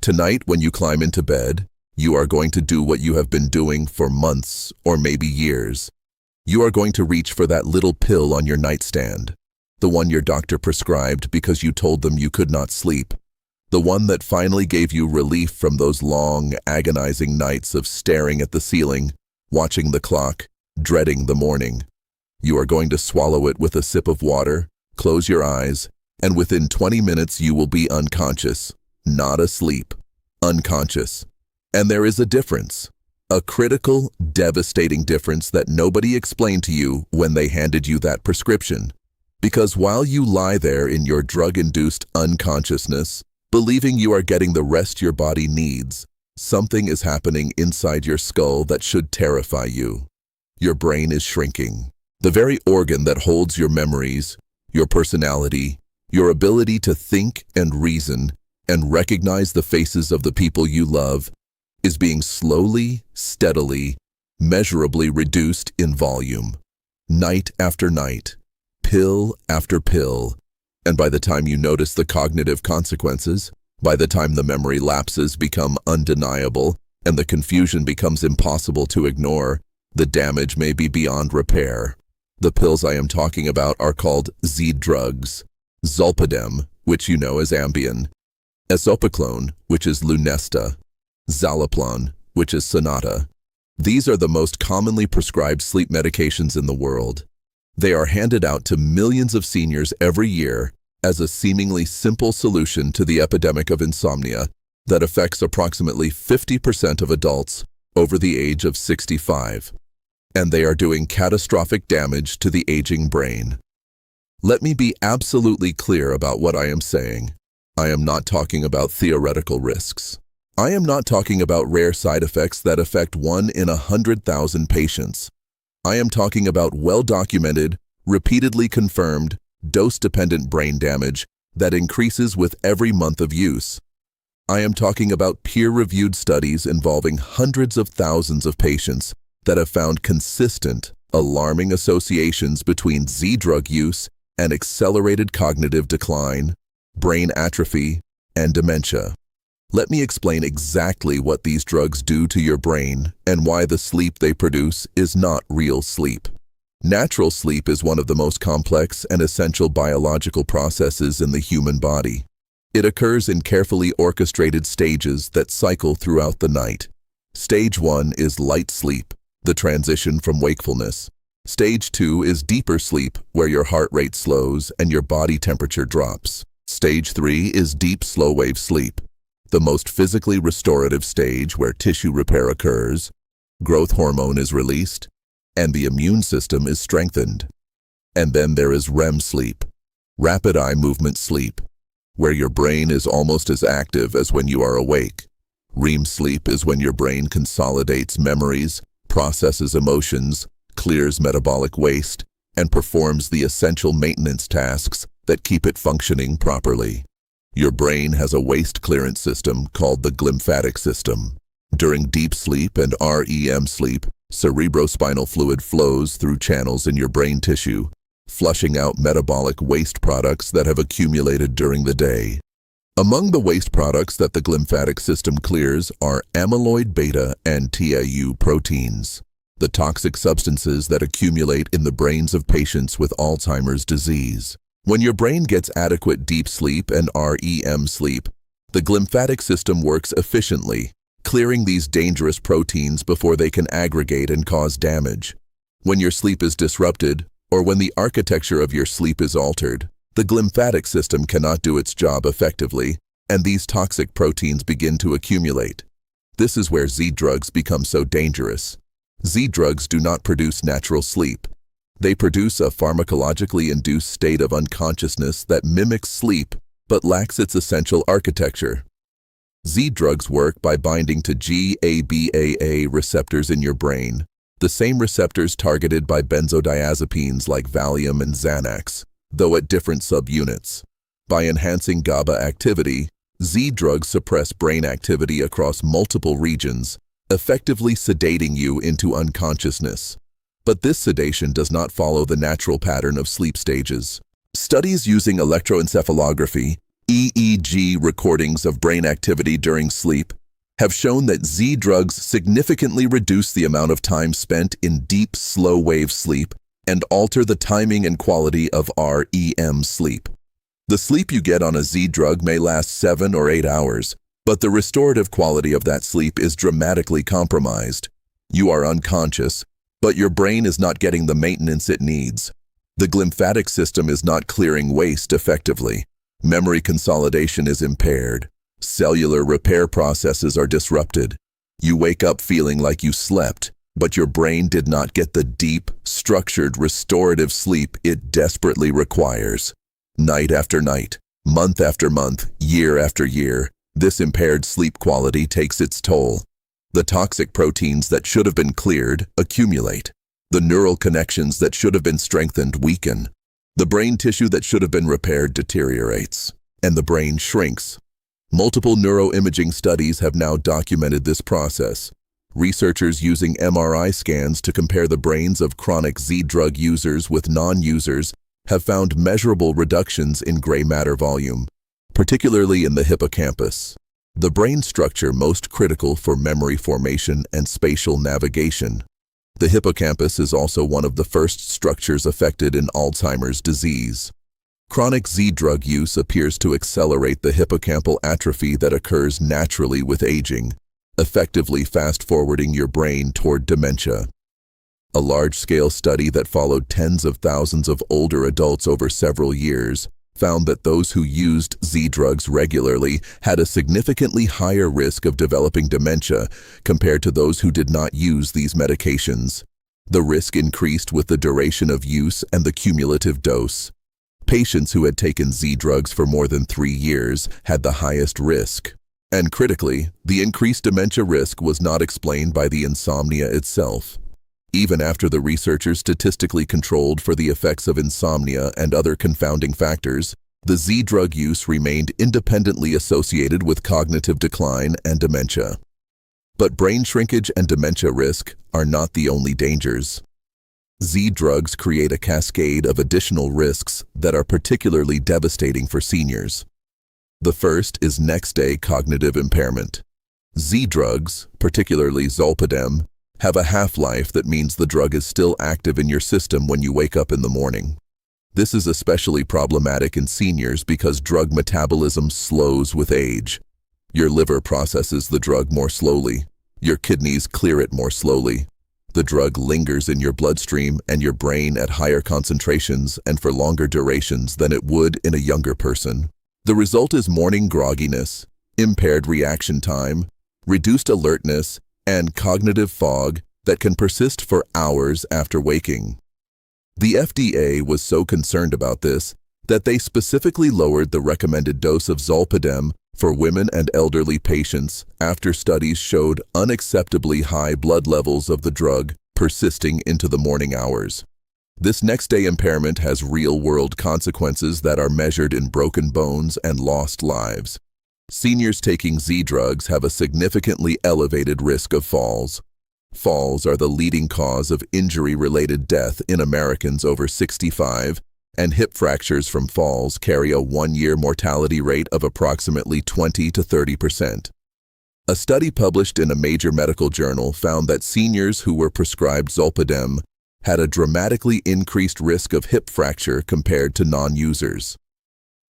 Tonight, when you climb into bed, you are going to do what you have been doing for months or maybe years. You are going to reach for that little pill on your nightstand, the one your doctor prescribed because you told them you could not sleep, the one that finally gave you relief from those long, agonizing nights of staring at the ceiling, watching the clock, dreading the morning. You are going to swallow it with a sip of water, close your eyes, and within 20 minutes you will be unconscious, not asleep, unconscious. And there is a difference, a critical, devastating difference that nobody explained to you when they handed you that prescription. Because while you lie there in your drug-induced unconsciousness, believing you are getting the rest your body needs, something is happening inside your skull that should terrify you. Your brain is shrinking. The very organ that holds your memories, your personality, your ability to think and reason and recognize the faces of the people you love is being slowly, steadily, measurably reduced in volume. Night after night, pill after pill. And by the time you notice the cognitive consequences, by the time the memory lapses become undeniable and the confusion becomes impossible to ignore, the damage may be beyond repair. The pills I am talking about are called Z drugs, zolpidem, which you know as Ambien, esopiclone, which is Lunesta, zolpidem, which is Sonata. These are the most commonly prescribed sleep medications in the world. They are handed out to millions of seniors every year as a seemingly simple solution to the epidemic of insomnia that affects approximately 50% of adults over the age of 65. And they are doing catastrophic damage to the aging brain. Let me be absolutely clear about what I am saying. I am not talking about theoretical risks. I am not talking about rare side effects that affect 1 in 100,000 patients. I am talking about well-documented, repeatedly confirmed, dose-dependent brain damage that increases with every month of use. I am talking about peer-reviewed studies involving hundreds of thousands of patients that have found consistent, alarming associations between Z drug use and accelerated cognitive decline, brain atrophy, and dementia. Let me explain exactly what these drugs do to your brain and why the sleep they produce is not real sleep. Natural sleep is one of the most complex and essential biological processes in the human body. It occurs in carefully orchestrated stages that cycle throughout the night. Stage 1 is light sleep, the transition from wakefulness. Stage 2 is deeper sleep, where your heart rate slows and your body temperature drops. Stage 3 is deep slow-wave sleep, the most physically restorative stage where tissue repair occurs, growth hormone is released, and the immune system is strengthened. And then there is REM sleep, rapid eye movement sleep, where your brain is almost as active as when you are awake. REM sleep is when your brain consolidates memories, processes emotions, clears metabolic waste, and performs the essential maintenance tasks that keep it functioning properly. Your brain has a waste clearance system called the glymphatic system. During deep sleep and REM sleep, cerebrospinal fluid flows through channels in your brain tissue, flushing out metabolic waste products that have accumulated during the day. Among the waste products that the glymphatic system clears are amyloid beta and tau proteins, the toxic substances that accumulate in the brains of patients with Alzheimer's disease. When your brain gets adequate deep sleep and REM sleep, the glymphatic system works efficiently, clearing these dangerous proteins before they can aggregate and cause damage. When your sleep is disrupted, or when the architecture of your sleep is altered, the glymphatic system cannot do its job effectively, and these toxic proteins begin to accumulate. This is where Z drugs become so dangerous. Z drugs do not produce natural sleep. They produce a pharmacologically induced state of unconsciousness that mimics sleep but lacks its essential architecture. Z drugs work by binding to GABAA receptors in your brain, the same receptors targeted by benzodiazepines like Valium and Xanax, though at different subunits. By enhancing GABA activity, Z drugs suppress brain activity across multiple regions, effectively sedating you into unconsciousness. But this sedation does not follow the natural pattern of sleep stages. Studies using electroencephalography, EEG recordings of brain activity during sleep have shown that Z drugs significantly reduce the amount of time spent in deep, slow-wave sleep and alter the timing and quality of REM sleep. The sleep you get on a Z drug may last 7 or 8 hours, but the restorative quality of that sleep is dramatically compromised. You are unconscious, but your brain is not getting the maintenance it needs. The glymphatic system is not clearing waste effectively. Memory consolidation is impaired. Cellular repair processes are disrupted. You wake up feeling like you slept, but your brain did not get the deep, structured, restorative sleep it desperately requires. Night after night, month after month, year after year, this impaired sleep quality takes its toll. The toxic proteins that should have been cleared accumulate. The neural connections that should have been strengthened weaken. The brain tissue that should have been repaired deteriorates, and the brain shrinks. Multiple neuroimaging studies have now documented this process. Researchers using MRI scans to compare the brains of chronic Z drug users with non-users have found measurable reductions in gray matter volume, particularly in the hippocampus, the brain structure most critical for memory formation and spatial navigation. The hippocampus is also one of the first structures affected in Alzheimer's disease. Chronic Z drug use appears to accelerate the hippocampal atrophy that occurs naturally with aging, effectively fast-forwarding your brain toward dementia. A large-scale study that followed tens of thousands of older adults over several years found that those who used Z drugs regularly had a significantly higher risk of developing dementia compared to those who did not use these medications. The risk increased with the duration of use and the cumulative dose. Patients who had taken Z drugs for more than 3 years had the highest risk. And critically, the increased dementia risk was not explained by the insomnia itself. Even after the researchers statistically controlled for the effects of insomnia and other confounding factors, the Z drug use remained independently associated with cognitive decline and dementia. But brain shrinkage and dementia risk are not the only dangers. Z drugs create a cascade of additional risks that are particularly devastating for seniors. The first is next-day cognitive impairment. Z drugs, particularly zolpidem, have a half-life that means the drug is still active in your system when you wake up in the morning. This is especially problematic in seniors because drug metabolism slows with age. Your liver processes the drug more slowly. Your kidneys clear it more slowly. The drug lingers in your bloodstream and your brain at higher concentrations and for longer durations than it would in a younger person. The result is morning grogginess, impaired reaction time, reduced alertness, and cognitive fog that can persist for hours after waking. The FDA was so concerned about this that they specifically lowered the recommended dose of zolpidem for women and elderly patients after studies showed unacceptably high blood levels of the drug persisting into the morning hours. This next-day impairment has real-world consequences that are measured in broken bones and lost lives. Seniors taking Z drugs have a significantly elevated risk of falls. Falls are the leading cause of injury-related death in Americans over 65, and hip fractures from falls carry a 1-year mortality rate of approximately 20 to 30%. A study published in a major medical journal found that seniors who were prescribed zolpidem had a dramatically increased risk of hip fracture compared to non-users.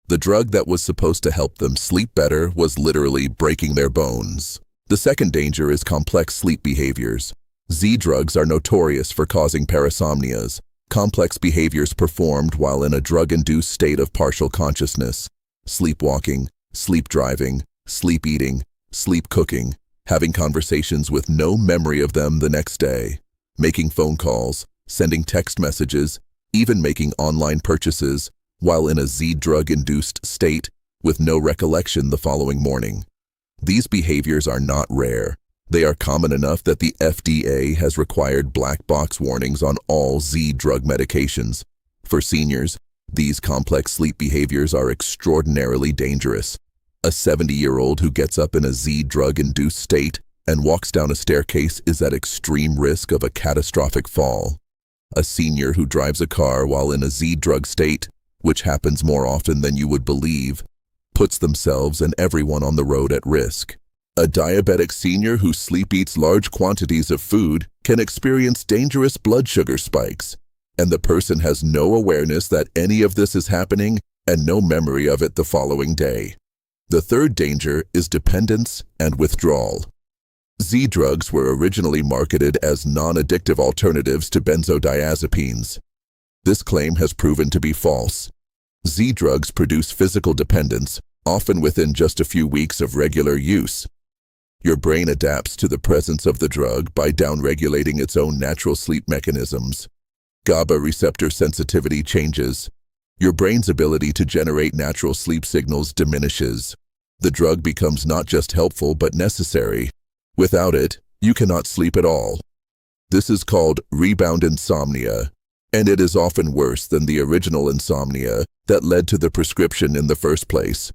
The drug that was supposed to help them sleep better was literally breaking their bones. The second danger is complex sleep behaviors. Z drugs are notorious for causing parasomnias, complex behaviors performed while in a drug-induced state of partial consciousness, sleepwalking, sleep driving, sleep eating, sleep cooking, having conversations with no memory of them the next day, making phone calls, sending text messages, even making online purchases while in a Z drug-induced state with no recollection the following morning. These behaviors are not rare. They are common enough that the FDA has required black box warnings on all Z drug medications. For seniors, these complex sleep behaviors are extraordinarily dangerous. A 70-year-old who gets up in a Z drug-induced state and walks down a staircase is at extreme risk of a catastrophic fall. A senior who drives a car while in a Z drug state, which happens more often than you would believe, puts themselves and everyone on the road at risk. A diabetic senior who sleep eats large quantities of food can experience dangerous blood sugar spikes, and the person has no awareness that any of this is happening and no memory of it the following day. The third danger is dependence and withdrawal. Z-drugs were originally marketed as non-addictive alternatives to benzodiazepines. This claim has proven to be false. Z-drugs produce physical dependence, often within just a few weeks of regular use. Your brain adapts to the presence of the drug by downregulating its own natural sleep mechanisms. GABA receptor sensitivity changes. Your brain's ability to generate natural sleep signals diminishes. The drug becomes not just helpful but necessary. Without it, you cannot sleep at all. This is called rebound insomnia, and it is often worse than the original insomnia that led to the prescription in the first place.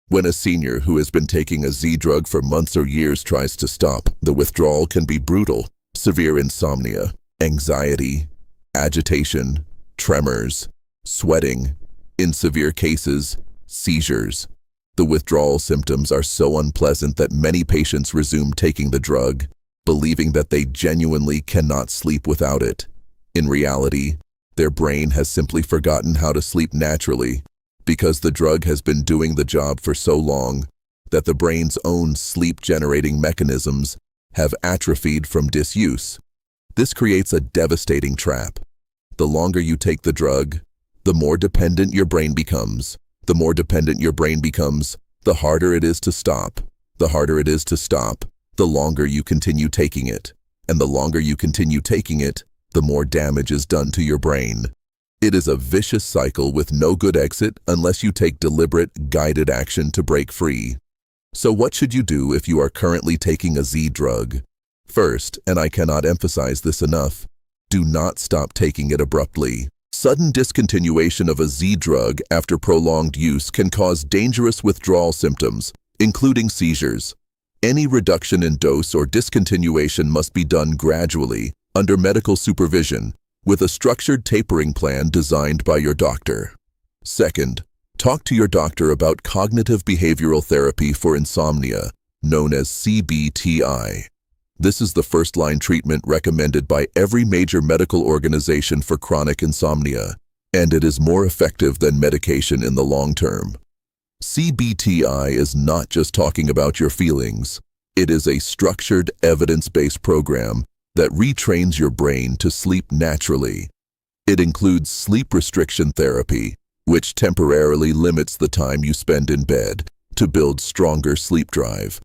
When a senior who has been taking a Z-drug for months or years tries to stop, the withdrawal can be brutal. Severe insomnia, anxiety, agitation, tremors, sweating, in severe cases, seizures. The withdrawal symptoms are so unpleasant that many patients resume taking the drug, believing that they genuinely cannot sleep without it. In reality, their brain has simply forgotten how to sleep naturally because the drug has been doing the job for so long that the brain's own sleep-generating mechanisms have atrophied from disuse. This creates a devastating trap. The longer you take the drug, the more dependent your brain becomes. The more dependent your brain becomes, the harder it is to stop. The harder it is to stop, the longer you continue taking it. And the longer you continue taking it, the more damage is done to your brain. It is a vicious cycle with no good exit unless you take deliberate, guided action to break free. So what should you do if you are currently taking a Z-drug? First, and I cannot emphasize this enough, do not stop taking it abruptly. Sudden discontinuation of a Z-drug after prolonged use can cause dangerous withdrawal symptoms, including seizures. Any reduction in dose or discontinuation must be done gradually, under medical supervision, with a structured tapering plan designed by your doctor. Second, talk to your doctor about cognitive behavioral therapy for insomnia, known as CBT-I. This is the first-line treatment recommended by every major medical organization for chronic insomnia, and it is more effective than medication in the long term. CBT-I is not just talking about your feelings. It is a structured, evidence-based program that retrains your brain to sleep naturally. It includes sleep restriction therapy, which temporarily limits the time you spend in bed to build stronger sleep drive.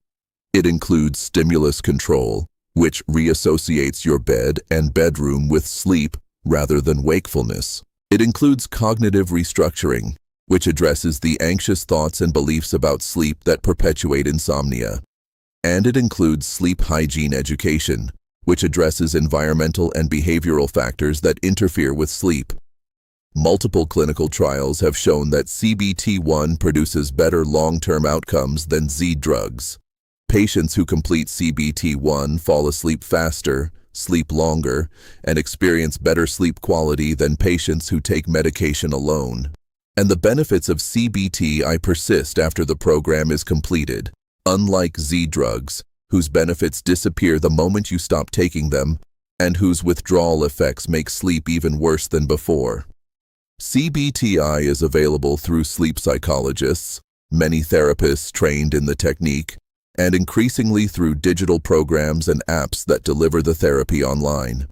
It includes stimulus control, which reassociates your bed and bedroom with sleep rather than wakefulness. It includes cognitive restructuring, which addresses the anxious thoughts and beliefs about sleep that perpetuate insomnia. And it includes sleep hygiene education, which addresses environmental and behavioral factors that interfere with sleep. Multiple clinical trials have shown that CBT-I produces better long-term outcomes than Z-drugs. Patients who complete CBT-I fall asleep faster, sleep longer, and experience better sleep quality than patients who take medication alone. And the benefits of CBT-I persist after the program is completed, unlike Z-drugs, whose benefits disappear the moment you stop taking them, and whose withdrawal effects make sleep even worse than before. CBT-I is available through sleep psychologists, many therapists trained in the technique, and increasingly through digital programs and apps that deliver the therapy online.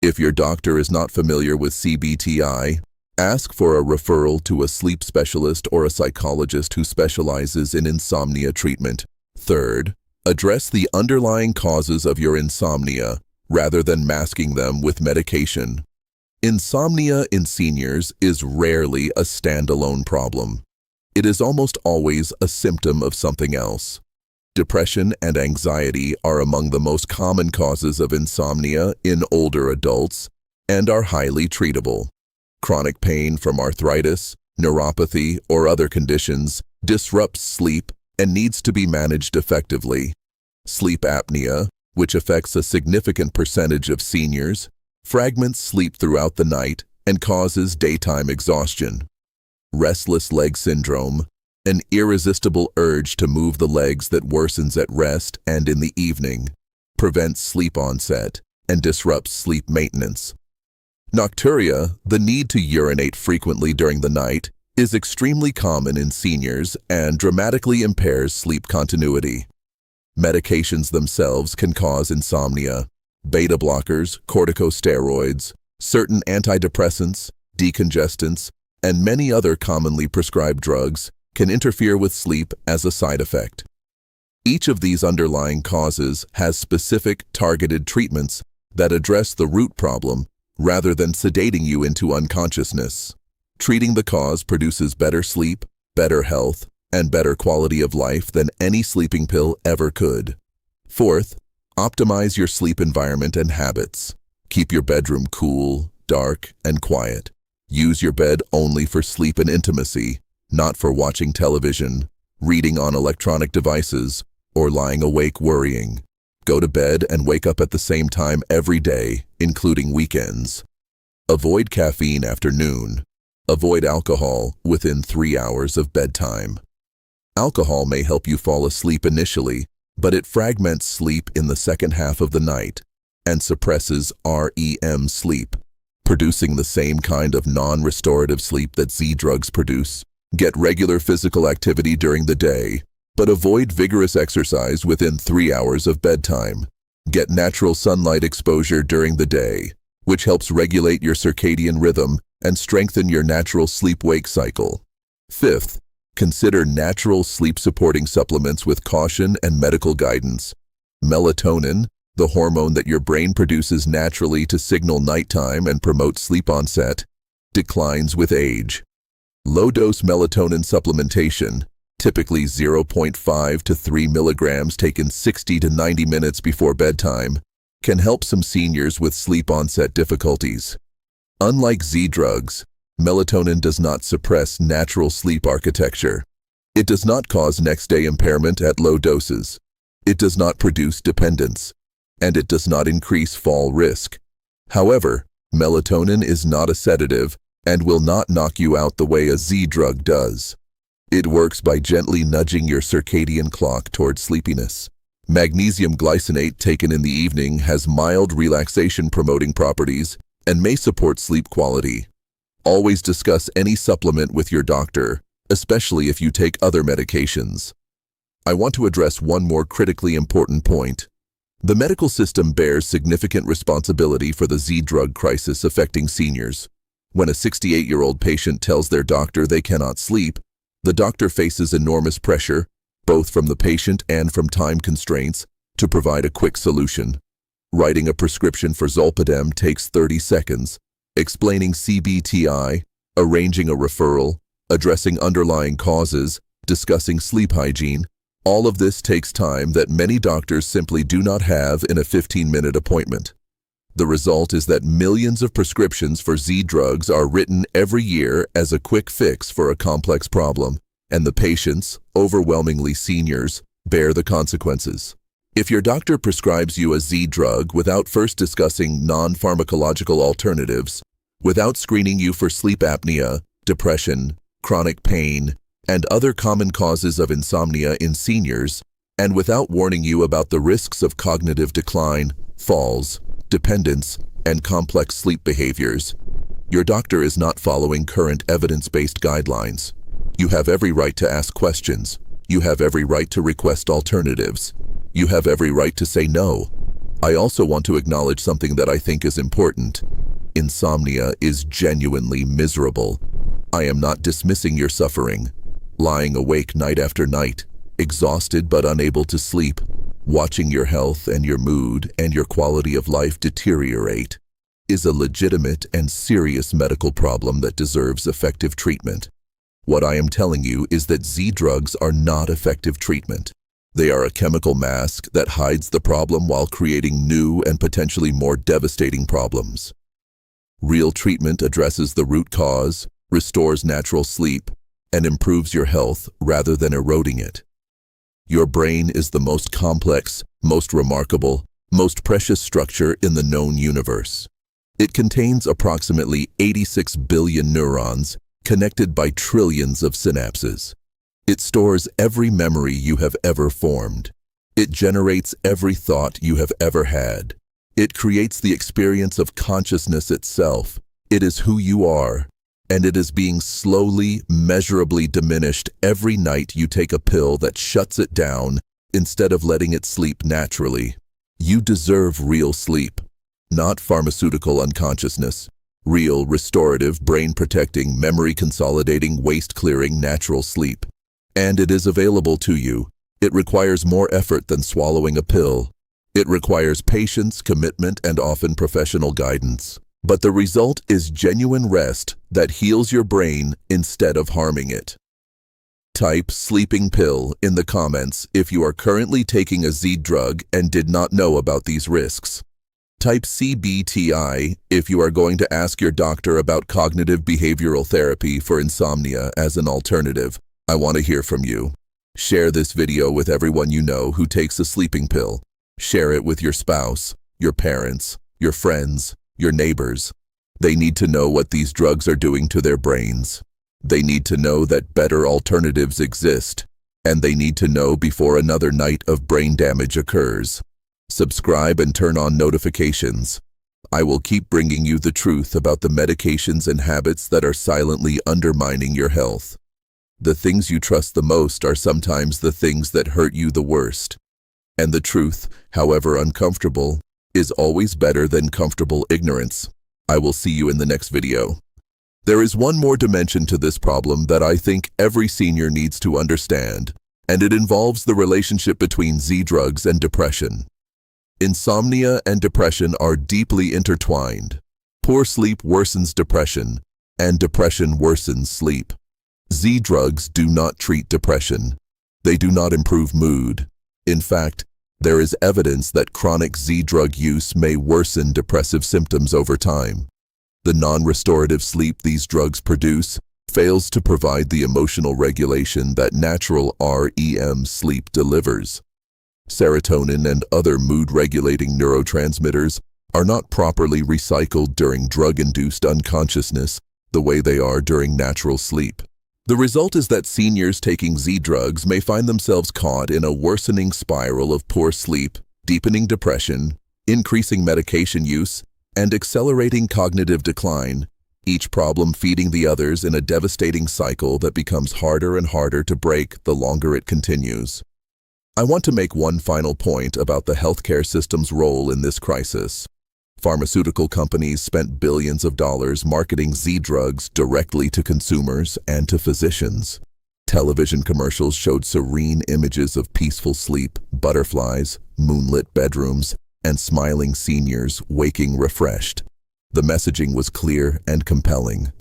If your doctor is not familiar with CBT-I, ask for a referral to a sleep specialist or a psychologist who specializes in insomnia treatment. Third, address the underlying causes of your insomnia rather than masking them with medication. Insomnia in seniors is rarely a standalone problem. It is almost always a symptom of something else. Depression and anxiety are among the most common causes of insomnia in older adults and are highly treatable. Chronic pain from arthritis, neuropathy, or other conditions disrupts sleep and needs to be managed effectively. Sleep apnea, which affects a significant percentage of seniors, fragments sleep throughout the night and causes daytime exhaustion. Restless leg syndrome, an irresistible urge to move the legs that worsens at rest and in the evening, prevents sleep onset, and disrupts sleep maintenance. Nocturia, the need to urinate frequently during the night, is extremely common in seniors and dramatically impairs sleep continuity. Medications themselves can cause insomnia. Beta blockers, corticosteroids, certain antidepressants, decongestants, and many other commonly prescribed drugs can interfere with sleep as a side effect. Each of these underlying causes has specific targeted treatments that address the root problem rather than sedating you into unconsciousness. Treating the cause produces better sleep, better health, and better quality of life than any sleeping pill ever could. Fourth, optimize your sleep environment and habits. Keep your bedroom cool, dark, and quiet. Use your bed only for sleep and intimacy, not for watching television, reading on electronic devices, or lying awake worrying. Go to bed and wake up at the same time every day, including weekends. Avoid caffeine after noon. Avoid alcohol within 3 hours of bedtime. Alcohol may help you fall asleep initially, but it fragments sleep in the second half of the night and suppresses REM sleep, producing the same kind of non-restorative sleep that Z drugs produce. Get regular physical activity during the day, but avoid vigorous exercise within 3 hours of bedtime. Get natural sunlight exposure during the day, which helps regulate your circadian rhythm and strengthen your natural sleep-wake cycle. Fifth, consider natural sleep-supporting supplements with caution and medical guidance. Melatonin, the hormone that your brain produces naturally to signal nighttime and promote sleep onset, declines with age. Low-dose melatonin supplementation, typically 0.5 to 3 milligrams taken 60 to 90 minutes before bedtime, can help some seniors with sleep onset difficulties. Unlike Z drugs, melatonin does not suppress natural sleep architecture. It does not cause next-day impairment at low doses. It does not produce dependence, and it does not increase fall risk. However, melatonin is not a sedative and will not knock you out the way a Z drug does. It works by gently nudging your circadian clock toward sleepiness. Magnesium glycinate taken in the evening has mild relaxation-promoting properties and may support sleep quality. Always discuss any supplement with your doctor, especially if you take other medications. I want to address one more critically important point. The medical system bears significant responsibility for the Z drug crisis affecting seniors. When a 68-year-old patient tells their doctor they cannot sleep, the doctor faces enormous pressure, both from the patient and from time constraints, to provide a quick solution. Writing a prescription for zolpidem takes 30 seconds. Explaining CBT-I, arranging a referral, addressing underlying causes, discussing sleep hygiene, all of this takes time that many doctors simply do not have in a 15-minute appointment. The result is that millions of prescriptions for Z drugs are written every year as a quick fix for a complex problem, and the patients, overwhelmingly seniors, bear the consequences. If your doctor prescribes you a Z drug without first discussing non-pharmacological alternatives, without screening you for sleep apnea, depression, chronic pain, and other common causes of insomnia in seniors, and without warning you about the risks of cognitive decline, falls, dependence, and complex sleep behaviors, your doctor is not following current evidence-based guidelines. You have every right to ask questions. You have every right to request alternatives. You have every right to say no. I also want to acknowledge something that I think is important. Insomnia is genuinely miserable. I am not dismissing your suffering. Lying awake night after night, exhausted but unable to sleep, watching your health and your mood and your quality of life deteriorate, is a legitimate and serious medical problem that deserves effective treatment. What I am telling you is that Z drugs are not effective treatment. They are a chemical mask that hides the problem while creating new and potentially more devastating problems. Real treatment addresses the root cause, restores natural sleep, and improves your health rather than eroding it. Your brain is the most complex, most remarkable, most precious structure in the known universe. It contains approximately 86 billion neurons connected by trillions of synapses. It stores every memory you have ever formed. It generates every thought you have ever had. It creates the experience of consciousness itself. It is who you are, and it is being slowly, measurably diminished every night you take a pill that shuts it down instead of letting it sleep naturally. You deserve real sleep, not pharmaceutical unconsciousness. Real, restorative, brain-protecting, memory-consolidating, waste-clearing, natural sleep. And it is available to you. It requires more effort than swallowing a pill. It requires patience, commitment, and often professional guidance. But the result is genuine rest that heals your brain instead of harming it. Type sleeping pill in the comments if you are currently taking a Z drug and did not know about these risks. Type CBT-I if you are going to ask your doctor about cognitive behavioral therapy for insomnia as an alternative. I want to hear from you. Share this video with everyone you know who takes a sleeping pill. Share it with your spouse, your parents, your friends, your neighbors. They need to know what these drugs are doing to their brains. They need to know that better alternatives exist, and they need to know before another night of brain damage occurs. Subscribe and turn on notifications. I will keep bringing you the truth about the medications and habits that are silently undermining your health. The things you trust the most are sometimes the things that hurt you the worst. And the truth, however uncomfortable, is always better than comfortable ignorance. I will see you in the next video. There is one more dimension to this problem that I think every senior needs to understand, and it involves the relationship between Z drugs and depression. Insomnia and depression are deeply intertwined. Poor sleep worsens depression, and depression worsens sleep. Z drugs do not treat depression. They do not improve mood. In fact, there is evidence that chronic Z drug use may worsen depressive symptoms over time. The non-restorative sleep these drugs produce fails to provide the emotional regulation that natural REM sleep delivers. Serotonin and other mood-regulating neurotransmitters are not properly recycled during drug-induced unconsciousness the way they are during natural sleep. The result is that seniors taking Z drugs may find themselves caught in a worsening spiral of poor sleep, deepening depression, increasing medication use, and accelerating cognitive decline, each problem feeding the others in a devastating cycle that becomes harder and harder to break the longer it continues. I want to make one final point about the healthcare system's role in this crisis. Pharmaceutical companies spent billions of dollars marketing Z drugs directly to consumers and to physicians. Television commercials showed serene images of peaceful sleep, butterflies, moonlit bedrooms, and smiling seniors waking refreshed. The messaging was clear and compelling.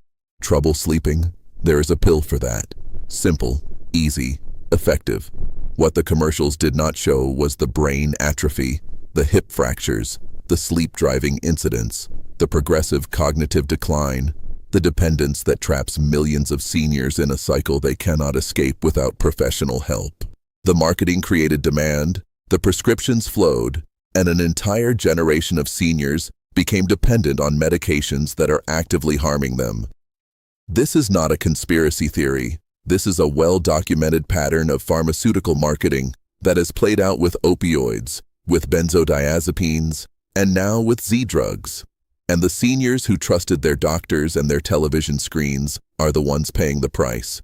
Trouble sleeping? There is a pill for that. Simple, easy, effective. What the commercials did not show was the brain atrophy, the hip fractures, the sleep-driving incidents, the progressive cognitive decline, the dependence that traps millions of seniors in a cycle they cannot escape without professional help. The marketing created demand, the prescriptions flowed, and an entire generation of seniors became dependent on medications that are actively harming them. This is not a conspiracy theory. This is a well-documented pattern of pharmaceutical marketing that has played out with opioids, with benzodiazepines, and now with Z drugs. And the seniors who trusted their doctors and their television screens are the ones paying the price.